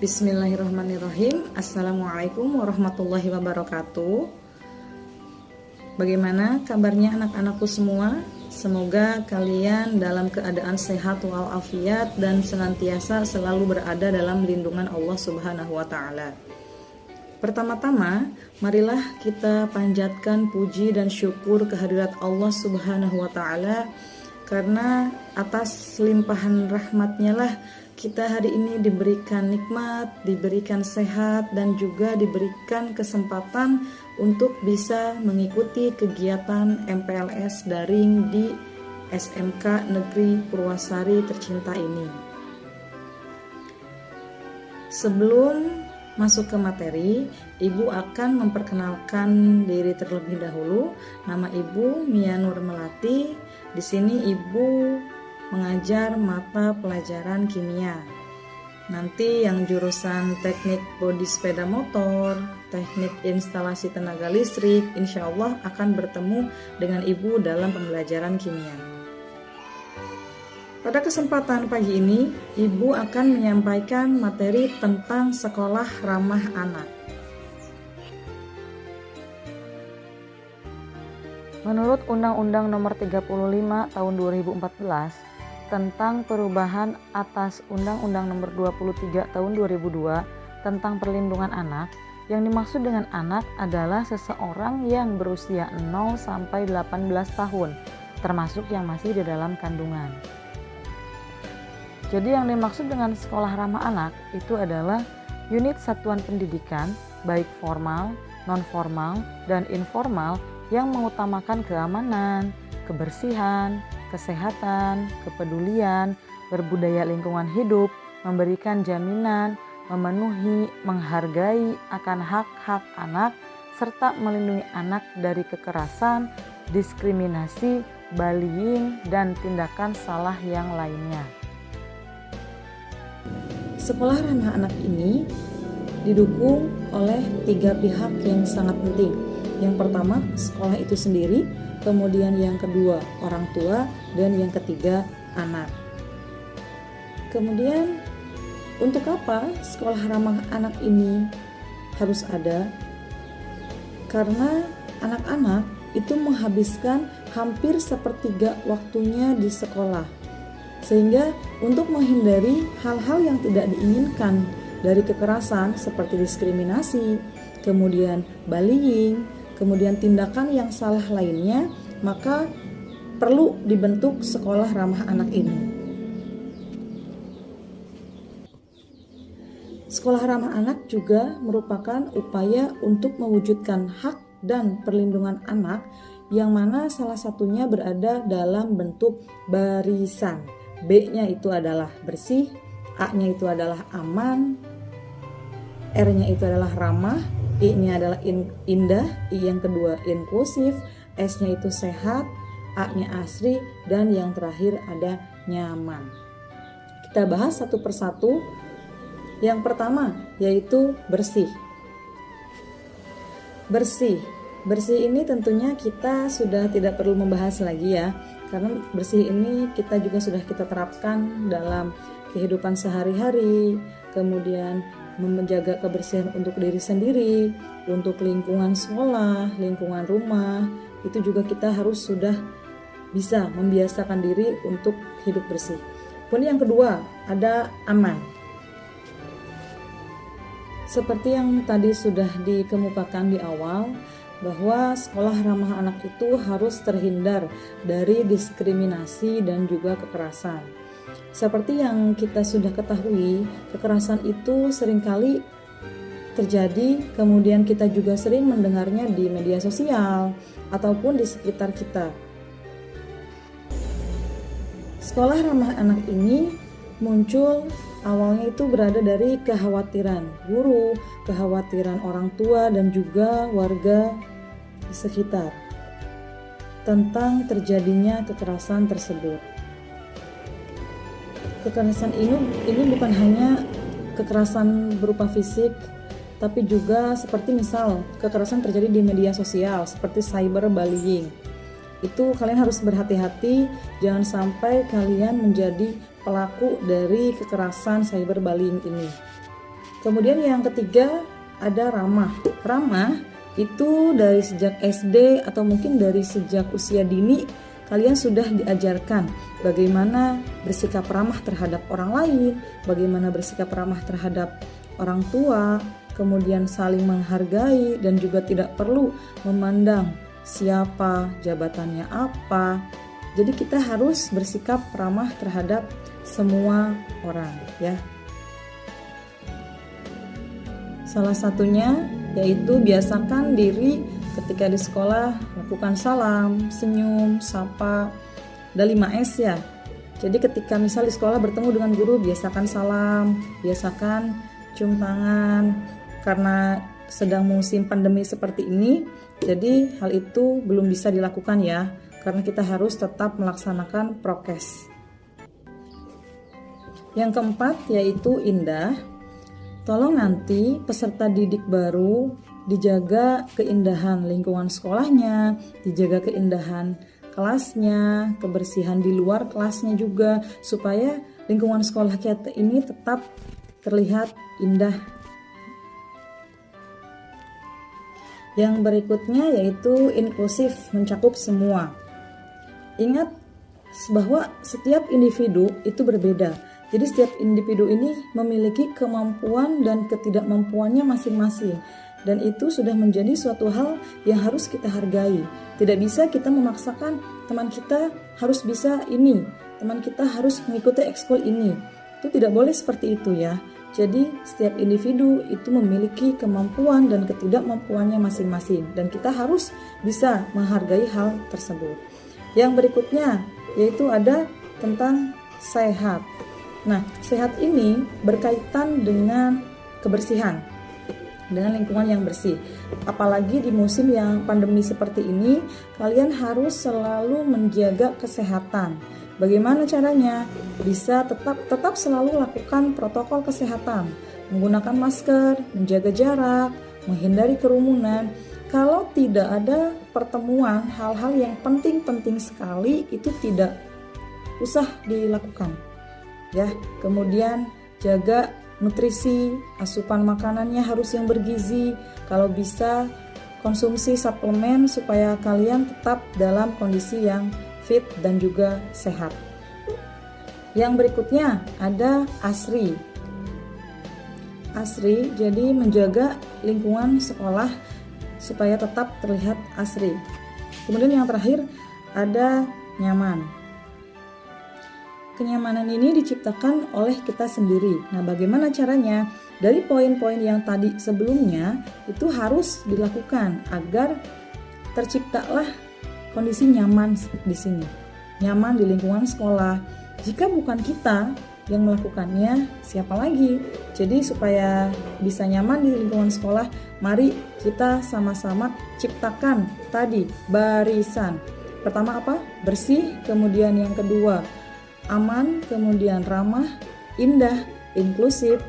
Bismillahirrahmanirrahim. Assalamualaikum warahmatullahi wabarakatuh. Bagaimana kabarnya anak-anakku semua? Semoga kalian dalam keadaan sehat walafiat dan senantiasa selalu berada dalam lindungan Allah Subhanahu wa taala. Pertama-tama, marilah kita panjatkan puji dan syukur kehadirat Allah Subhanahu wa taala, karena atas limpahan rahmatnya lah kita hari ini diberikan nikmat, diberikan sehat, dan juga diberikan kesempatan untuk bisa mengikuti kegiatan MPLS daring di SMK Negeri Purwasari tercinta ini. Sebelum masuk ke materi, Ibu akan memperkenalkan diri terlebih dahulu. Nama Ibu Mia Nur Melati. Di sini Ibu mengajar mata pelajaran kimia. Nanti yang jurusan teknik bodi sepeda motor, teknik instalasi tenaga listrik, insya Allah akan bertemu dengan Ibu dalam pembelajaran kimia. Pada kesempatan pagi ini, Ibu akan menyampaikan materi tentang sekolah ramah anak. Menurut Undang-Undang Nomor 35 Tahun 2014 tentang perubahan atas Undang-Undang Nomor 23 Tahun 2002 tentang perlindungan anak, yang dimaksud dengan anak adalah seseorang yang berusia 0 sampai 18 tahun, termasuk yang masih di dalam kandungan. Jadi yang dimaksud dengan sekolah ramah anak itu adalah unit satuan pendidikan baik formal, non-formal, dan informal yang mengutamakan keamanan, kebersihan, kesehatan, kepedulian, berbudaya lingkungan hidup, memberikan jaminan, memenuhi, menghargai akan hak-hak anak, serta melindungi anak dari kekerasan, diskriminasi, bullying, dan tindakan salah yang lainnya. Sekolah ramah anak ini didukung oleh 3 pihak yang sangat penting. Yang pertama, sekolah itu sendiri, kemudian yang kedua, orang tua, dan yang ketiga, anak. Kemudian, untuk apa sekolah ramah anak ini harus ada? Karena anak-anak itu menghabiskan hampir sepertiga waktunya di sekolah. Sehingga untuk menghindari hal-hal yang tidak diinginkan dari kekerasan seperti diskriminasi, kemudian bullying, kemudian tindakan yang salah lainnya, maka perlu dibentuk sekolah ramah anak ini. Sekolah ramah anak juga merupakan upaya untuk mewujudkan hak dan perlindungan anak, yang mana salah satunya berada dalam bentuk barisan. B-nya itu adalah bersih, A-nya itu adalah aman, R-nya itu adalah ramah, I-nya adalah indah, I yang kedua inklusif, S-nya itu sehat, A-nya asri, dan yang terakhir ada nyaman. Kita bahas satu persatu. Yang pertama yaitu bersih. Bersih ini tentunya kita sudah tidak perlu membahas lagi ya, karena bersih ini kita juga sudah kita terapkan dalam kehidupan sehari-hari, kemudian menjaga kebersihan untuk diri sendiri, untuk lingkungan sekolah, lingkungan rumah, itu juga kita harus sudah bisa membiasakan diri untuk hidup bersih. Kemudian yang kedua, ada aman. Seperti yang tadi sudah dikemukakan di awal, bahwa sekolah ramah anak itu harus terhindar dari diskriminasi dan juga kekerasan. Seperti yang kita sudah ketahui, kekerasan itu seringkali terjadi, kemudian kita juga sering mendengarnya di media sosial ataupun di sekitar kita. Sekolah ramah anak ini muncul awalnya itu berada dari kekhawatiran guru, kekhawatiran orang tua, dan juga warga di sekitar tentang terjadinya kekerasan tersebut. Kekerasan ini bukan hanya kekerasan berupa fisik, tapi juga seperti misal kekerasan terjadi di media sosial seperti cyberbullying. Itu kalian harus berhati-hati, jangan sampai kalian menjadi pelaku dari kekerasan cyberbullying ini. Kemudian yang ketiga ada ramah. Ramah itu dari sejak SD atau mungkin dari sejak usia dini kalian sudah diajarkan bagaimana bersikap ramah terhadap orang lain, bagaimana bersikap ramah terhadap orang tua, kemudian saling menghargai dan juga tidak perlu memandang siapa, jabatannya apa. Jadi kita harus bersikap ramah terhadap semua orang ya. Salah satunya yaitu biasakan diri ketika di sekolah lakukan salam, senyum, sapa. Ada 5S ya. Jadi ketika misal di sekolah bertemu dengan guru, biasakan salam, biasakan cium tangan. Karena sedang musim pandemi seperti ini, jadi hal itu belum bisa dilakukan ya, karena kita harus tetap melaksanakan prokes. Yang keempat yaitu indah. Tolong nanti peserta didik baru dijaga keindahan lingkungan sekolahnya, dijaga keindahan kelasnya, kebersihan di luar kelasnya juga, supaya lingkungan sekolah kita ini tetap terlihat indah. Yang berikutnya yaitu inklusif, mencakup semua. Ingat bahwa setiap individu itu berbeda. Jadi setiap individu ini memiliki kemampuan dan ketidakmampuannya masing-masing. Dan itu sudah menjadi suatu hal yang harus kita hargai. Tidak bisa kita memaksakan teman kita harus bisa ini, teman kita harus mengikuti ekskul ini. Itu tidak boleh seperti itu ya. Jadi setiap individu itu memiliki kemampuan dan ketidakmampuannya masing-masing. Dan kita harus bisa menghargai hal tersebut. Yang berikutnya yaitu ada tentang sehat. Nah, sehat ini berkaitan dengan kebersihan, dengan lingkungan yang bersih. Apalagi di musim yang pandemi seperti ini, kalian harus selalu menjaga kesehatan. Bagaimana caranya? Bisa tetap selalu lakukan protokol kesehatan, menggunakan masker, menjaga jarak, menghindari kerumunan. Kalau tidak ada pertemuan, hal-hal yang penting-penting sekali itu tidak usah dilakukan. Ya, kemudian jaga nutrisi, asupan makanannya harus yang bergizi. Kalau bisa konsumsi suplemen supaya kalian tetap dalam kondisi yang fit dan juga sehat. Yang berikutnya ada ASRI. ASRI jadi menjaga lingkungan sekolah supaya tetap terlihat asri. Kemudian yang terakhir ada nyaman. Kenyamanan ini diciptakan oleh kita sendiri. Nah, bagaimana caranya? Dari poin-poin yang tadi sebelumnya itu harus dilakukan agar terciptalah kondisi nyaman di sini. Nyaman di lingkungan sekolah. Jika bukan kita yang melakukannya, siapa lagi? Jadi supaya bisa nyaman di lingkungan sekolah, mari kita sama-sama ciptakan tadi barisan. Pertama apa? Bersih, kemudian yang kedua aman, kemudian ramah, indah, inklusif,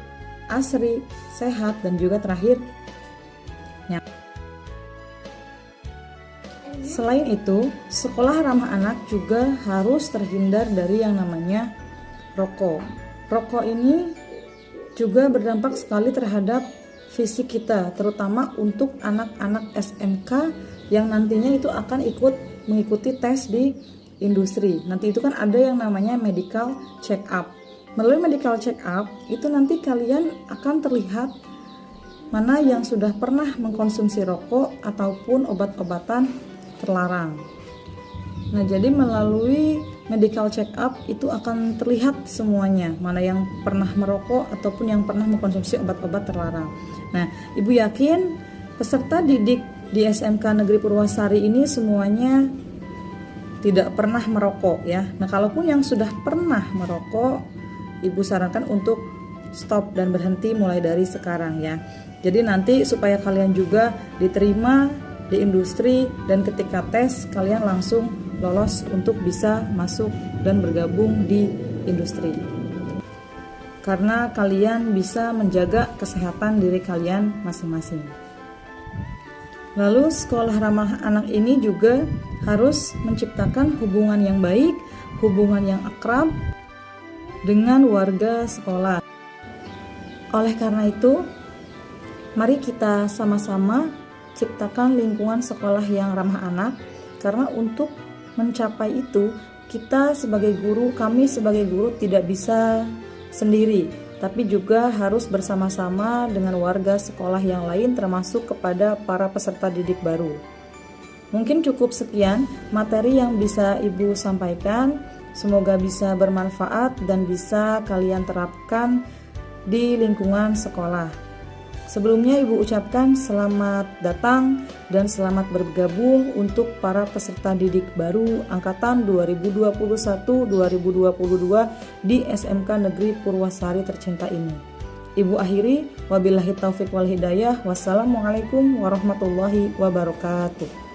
asri, sehat, dan juga terakhir nyaman. Selain itu, sekolah ramah anak juga harus terhindar dari yang namanya rokok. Rokok ini juga berdampak sekali terhadap fisik kita, terutama untuk anak-anak SMK yang nantinya itu akan mengikuti tes di industri. Nanti itu kan ada yang namanya medical check up. Melalui medical check up itu nanti kalian akan terlihat mana yang sudah pernah mengkonsumsi rokok ataupun obat-obatan terlarang. Nah, jadi melalui medical check up itu akan terlihat semuanya, mana yang pernah merokok ataupun yang pernah mengkonsumsi obat-obat terlarang. Nah, Ibu yakin peserta didik di SMK Negeri Purwasari ini semuanya tidak pernah merokok ya. Nah, kalaupun yang sudah pernah merokok, Ibu sarankan untuk stop dan berhenti mulai dari sekarang ya. Jadi nanti supaya kalian juga diterima di industri dan ketika tes kalian langsung lolos untuk bisa masuk dan bergabung di industri. Karena kalian bisa menjaga kesehatan diri kalian masing-masing. Lalu sekolah ramah anak ini juga harus menciptakan hubungan yang baik, hubungan yang akrab dengan warga sekolah. Oleh karena itu, mari kita sama-sama ciptakan lingkungan sekolah yang ramah anak, karena untuk mencapai itu kami sebagai guru tidak bisa sendiri, tapi juga harus bersama-sama dengan warga sekolah yang lain, termasuk kepada para peserta didik baru. Mungkin cukup sekian materi yang bisa Ibu sampaikan. Semoga bisa bermanfaat dan bisa kalian terapkan di lingkungan sekolah. Sebelumnya Ibu ucapkan selamat datang dan selamat bergabung untuk para peserta didik baru angkatan 2021-2022 di SMK Negeri Purwasari tercinta ini. Ibu akhiri, wabillahi taufik wal hidayah. Wassalamualaikum warahmatullahi wabarakatuh.